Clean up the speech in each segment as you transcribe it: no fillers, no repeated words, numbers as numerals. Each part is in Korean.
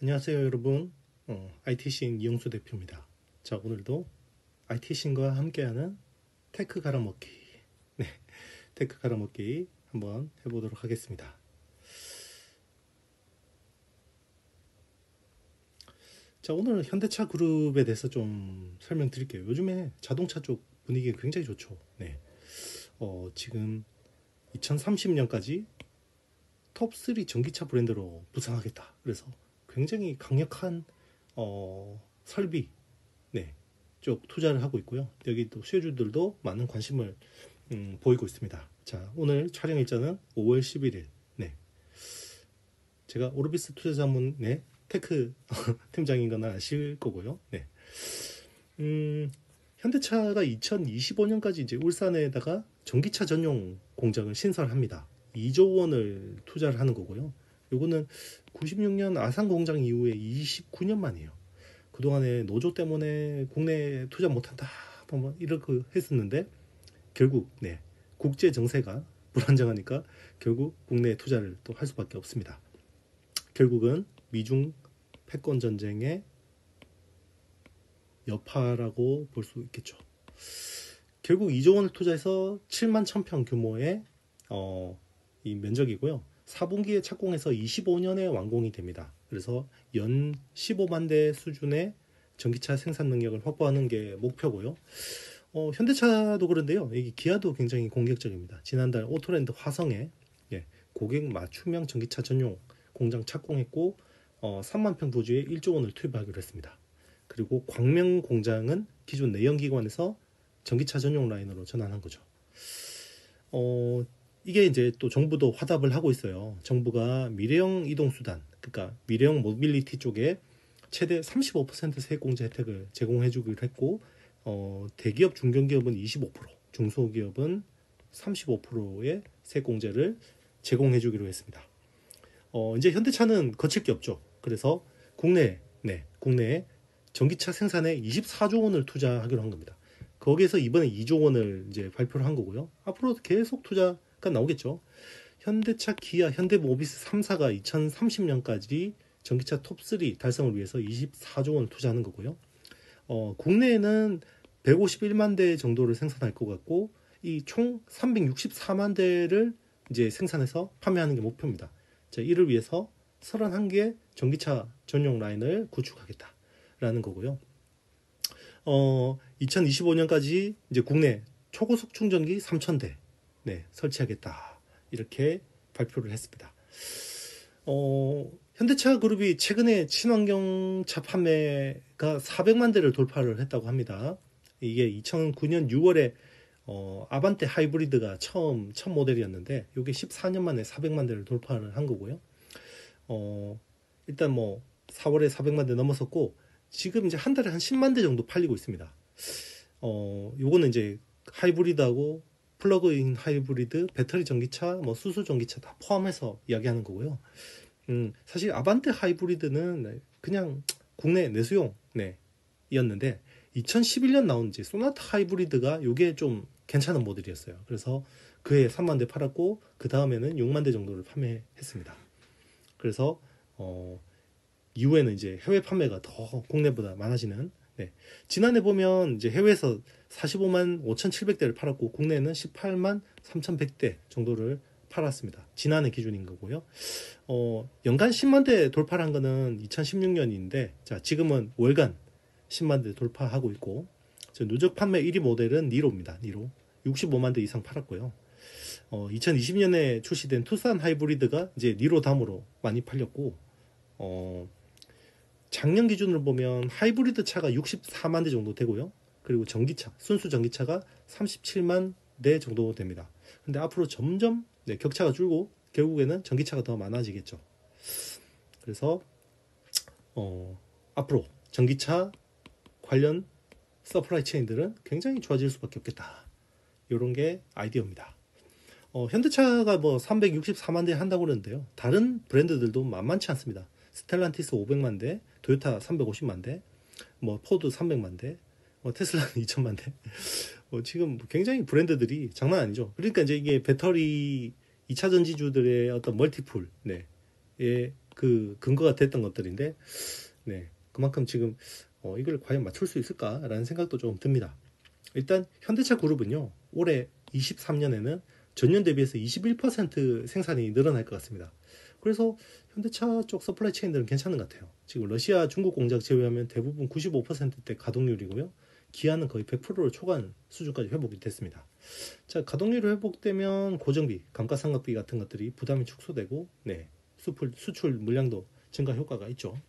안녕하세요 여러분. IT신 이용수 대표입니다. 자, 오늘도 IT신과 함께하는 테크 갈아먹기, 네, 테크 갈아먹기 한번 해보도록 하겠습니다. 자, 오늘 현대차 그룹에 대해서 좀 설명드릴게요. 요즘에 자동차 쪽 분위기가 굉장히 좋죠. 네, 지금 2030년까지 톱3 전기차 브랜드로 부상하겠다. 그래서 굉장히 강력한 설비, 네, 쪽 투자를 하고 있고요. 여기 또 수혜주들도 많은 관심을 보이고 있습니다. 자, 오늘 촬영 일자는 5월 11일. 네, 제가 오르비스 투자자문의 테크 팀장인 건 아실 거고요. 네, 현대차가 2025년까지 이제 울산에다가 전기차 전용 공장을 신설합니다. 2조 원을 투자를 하는 거고요. 요거는 96년 아산 공장 이후에 29년 만이에요. 그동안에 노조 때문에 국내 투자 못한다 뭐 이렇게 했었는데 결국 네, 국제 정세가 불안정하니까 결국 국내 투자를 또 할 수밖에 없습니다. 결국은 미중 패권 전쟁의 여파라고 볼 수 있겠죠. 결국 2조 원을 투자해서 7만 1000평 규모의 이 면적이고요. 4분기에 착공해서 25년에 완공이 됩니다. 그래서 연 15만 대 수준의 전기차 생산 능력을 확보하는 게 목표고요. 현대차도 그런데요. 이 기아도 굉장히 공격적입니다. 지난달 오토랜드 화성에 고객 맞춤형 전기차 전용 공장 착공했고 3만 평 부지에 1조 원을 투입하기로 했습니다. 그리고 광명 공장은 기존 내연기관에서 전기차 전용 라인으로 전환한 거죠. 이게 이제 또 정부도 화답을 하고 있어요. 정부가 미래형 이동수단, 그러니까 미래형 모빌리티 쪽에 최대 35% 세액공제 혜택을 제공해 주기로 했고, 대기업, 중견기업은 25%, 중소기업은 35%의 세액공제를 제공해 주기로 했습니다. 이제 현대차는 거칠 게 없죠. 그래서 국내에 전기차 생산에 24조 원을 투자하기로 한 겁니다. 거기에서 이번에 2조 원을 이제 발표를 한 거고요. 앞으로도 계속 투자가 나오겠죠. 현대차, 기아, 현대모비스 3사가 2030년까지 전기차 톱3 달성을 위해서 24조 원을 투자하는 거고요. 국내에는 151만 대 정도를 생산할 것 같고, 이 총 364만 대를 이제 생산해서 판매하는 게 목표입니다. 자, 이를 위해서 31개 전기차 전용 라인을 구축하겠다라는 거고요. 2025년까지 이제 국내 초고속 충전기 3,000대 설치하겠다 이렇게 발표를 했습니다. 현대차 그룹이 최근에 친환경차 판매가 400만 대를 돌파를 했다고 합니다. 이게 2009년 6월에 아반떼 하이브리드가 첫 모델이었는데 이게 14년 만에 400만 대를 돌파를 한 거고요. 일단 뭐 4월에 400만 대 넘었었고 지금 이제 한 달에 한 10만 대 정도 팔리고 있습니다. 요거는 이제 하이브리드하고 플러그인 하이브리드, 배터리 전기차, 뭐 수소 전기차 다 포함해서 이야기하는 거고요. 사실 아반떼 하이브리드는 그냥 국내 내수용 이었는데 2011년 나온 이제 소나타 하이브리드가 요게 좀 괜찮은 모델이었어요. 그래서 그해 3만 대 팔았고 그 다음에는 6만 대 정도를 판매했습니다. 그래서 이후에는 이제 해외 판매가 더 국내보다 많아지는. 지난해 보면 이제 해외에서 45만 5,700대를 팔았고 국내에는 18만 3,100대 정도를 팔았습니다. 지난해 기준인 거고요. 연간 10만 대 돌파를 한 거는 2016년인데 자, 지금은 월간 10만 대 돌파하고 있고 누적 판매 1위 모델은 니로입니다. 니로 65만 대 이상 팔았고요. 2020년에 출시된 투싼 하이브리드가 이제 니로 다음으로 많이 팔렸고 작년 기준으로 보면 하이브리드 차가 64만 대 정도 되고요. 그리고 전기차, 순수 전기차가 37만 대 정도 됩니다. 근데 앞으로 점점 격차가 줄고 결국에는 전기차가 더 많아지겠죠. 그래서 앞으로 전기차 관련 서플라이 체인들은 굉장히 좋아질 수밖에 없겠다. 이런 게 아이디어입니다. 현대차가 뭐 364만 대 한다고 그러는데요. 다른 브랜드들도 만만치 않습니다. 스텔란티스 500만 대, 토요타 350만 대, 뭐 포드 300만 대, 테슬라는 2천만 대. 지금 굉장히 브랜드들이 장난 아니죠. 그러니까 이제 이게 배터리 2차 전지주들의 어떤 멀티풀, 그 근거가 됐던 것들인데, 네, 그만큼 지금 이걸 과연 맞출 수 있을까라는 생각도 좀 듭니다. 일단 현대차 그룹은요, 올해 23년에는 전년 대비해서 21% 생산이 늘어날 것 같습니다. 그래서 현대차 쪽 서플라이 체인들은 괜찮은 것 같아요. 지금 러시아, 중국 공장 제외하면 대부분 95%대 가동률이고요. 기아는 거의 100%를 초과한 수준까지 회복이 됐습니다. 자, 가동률이 회복되면 고정비, 감가상각비 같은 것들이 부담이 축소되고, 네, 수출 물량도 증가 효과가 있죠.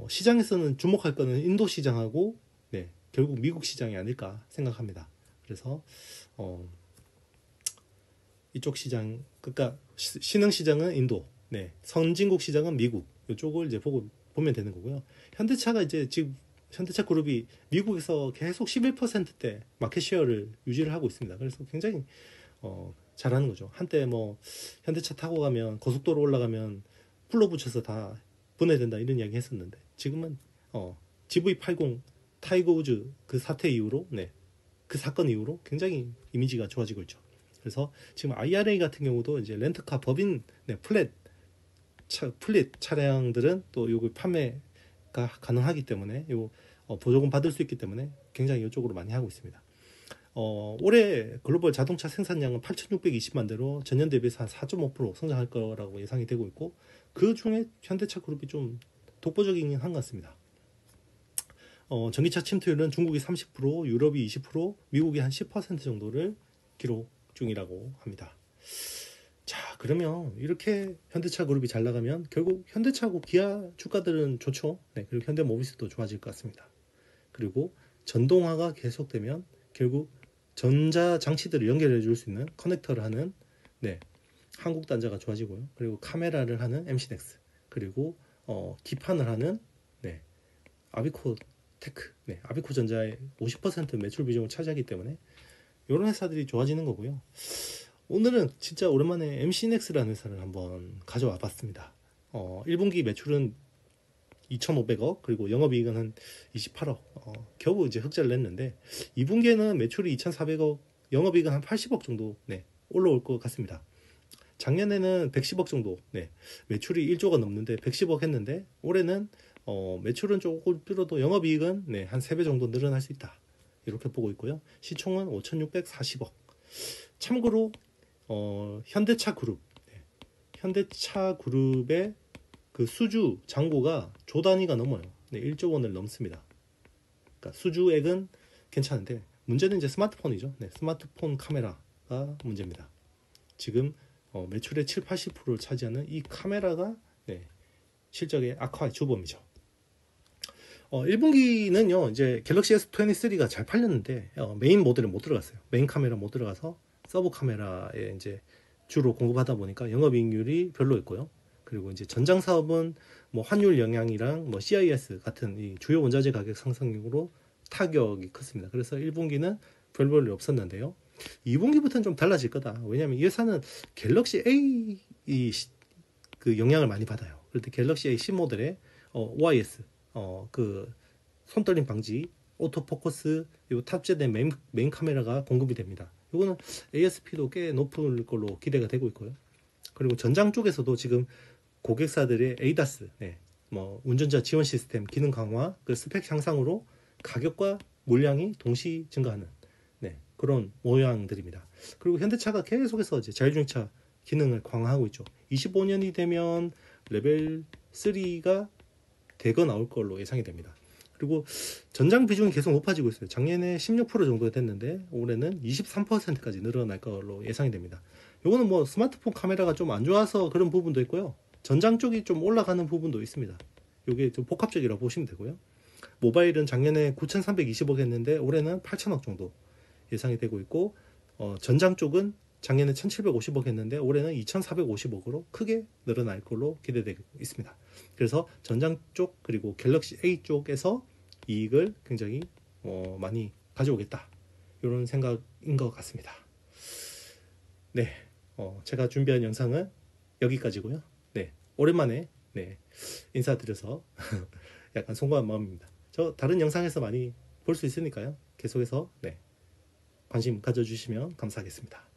시장에서는 주목할 거는 인도 시장하고, 네, 결국 미국 시장이 아닐까 생각합니다. 그래서 이쪽 시장, 그러니까 신흥 시장은 인도, 네, 선진국 시장은 미국, 이쪽을 이제 보면 되는 거고요. 현대차가 이제 지금 현대차 그룹이 미국에서 계속 11%대 마켓 쉐어를 유지를 하고 있습니다. 그래서 굉장히 잘하는 거죠. 한때 뭐 현대차 타고 가면 고속도로 올라가면 풀로 붙여서 다 분해된다 이런 이야기 했었는데, 지금은 GV80 타이거 우즈 그 사태 이후로, 네, 그 사건 이후로 굉장히 이미지가 좋아지고 있죠. 그래서 지금 IRA 같은 경우도 이제 렌트카 법인, 네, 플릿 차량들은 또 요거 판매가 가능하기 때문에 요 보조금 받을 수 있기 때문에 굉장히 이쪽으로 많이 하고 있습니다. 올해 글로벌 자동차 생산량은 8,620만 대로 전년 대비해서 한 4.5% 성장할 거라고 예상이 되고 있고, 그 중에 현대차 그룹이 좀 독보적이긴 한 것 같습니다. 전기차 침투율은 중국이 30%, 유럽이 20%, 미국이 한 10% 정도를 기록 중이라고 합니다. 자, 그러면 이렇게 현대차 그룹이 잘 나가면 결국 현대차하고 기아 주가들은 좋죠. 네, 그리고 현대모비스도 좋아질 것 같습니다. 그리고 전동화가 계속되면 결국 전자 장치들을 연결해 줄 수 있는 커넥터를 하는, 네, 한국 단자가 좋아지고요. 그리고 카메라를 하는 MC넥스, 그리고 기판을 하는, 네, 아비코 테크, 네, 아비코 전자의 50% 매출 비중을 차지하기 때문에 이런 회사들이 좋아지는 거고요. 오늘은 진짜 오랜만에 MC넥스라는 회사를 한번 가져와 봤습니다. 1분기 매출은 2,500억, 그리고 영업이익은 한 28억, 겨우 이제 흑자를 냈는데, 2분기에는 매출이 2,400억, 영업이익은 한 80억 정도, 네, 올라올 것 같습니다. 작년에는 110억 정도, 네, 매출이 1조가 넘는데 110억 했는데, 올해는 매출은 조금 줄어도 영업이익은, 네, 한 3배 정도 늘어날 수 있다, 이렇게 보고 있고요. 시총은 5,640억. 참고로 현대차 그룹, 네, 현대차 그룹의 그 수주 잔고가 조 단위가 넘어요. 네, 1조 원을 넘습니다. 그러니까 수주액은 괜찮은데 문제는 이제 스마트폰이죠. 네, 스마트폰 카메라가 문제입니다. 지금 매출의 7, 80%를 차지하는 이 카메라가, 네, 실적의 악화의 주범이죠. 1분기는요, 이제 갤럭시 S23가 잘 팔렸는데 메인 모델에 못 들어갔어요. 메인 카메라 못 들어가서 서브 카메라에 이제 주로 공급하다 보니까 영업이익률이 별로였고요. 그리고 이제 전장 사업은 뭐 환율 영향이랑 뭐 CIS 같은 이 주요 원자재 가격 상승으로 타격이 컸습니다. 그래서 1분기는 별 볼일 없었는데요. 2분기부터는 좀 달라질 거다. 왜냐하면 이 회사는 갤럭시 A 그 영향을 많이 받아요. 그럴 때 갤럭시 A 신모델에 OIS, 그 손떨림 방지, 오토포커스, 요 탑재된 메인 카메라가 공급이 됩니다. 이거는 ASP도 꽤 높을 걸로 기대가 되고 있고요. 그리고 전장 쪽에서도 지금 고객사들의 ADAS, 네, 뭐 운전자 지원 시스템 기능 강화, 그 스펙 향상으로 가격과 물량이 동시 증가하는, 네, 그런 모양들입니다. 그리고 현대차가 계속해서 이제 자율주행차 기능을 강화하고 있죠. 25년이 되면 레벨 3가 대거 나올 걸로 예상이 됩니다. 그리고 전장 비중이 계속 높아지고 있어요. 작년에 16% 정도 됐는데 올해는 23%까지 늘어날 걸로 예상이 됩니다. 요거는 뭐 스마트폰 카메라가 좀 안 좋아서 그런 부분도 있고요. 전장 쪽이 좀 올라가는 부분도 있습니다. 요게 좀 복합적이라고 보시면 되고요. 모바일은 작년에 9,320억 했는데 올해는 8,000억 정도 예상이 되고 있고, 전장 쪽은 작년에 1,750억 했는데 올해는 2,450억으로 크게 늘어날 걸로 기대되고 있습니다. 그래서 전장 쪽 그리고 갤럭시 A 쪽에서 이익을 굉장히 많이 가져오겠다, 이런 생각인 것 같습니다. 네, 제가 준비한 영상은 여기까지고요. 네, 오랜만에, 네, 인사드려서 약간 송구한 마음입니다. 저 다른 영상에서 많이 볼 수 있으니까요. 계속해서, 네, 관심 가져주시면 감사하겠습니다.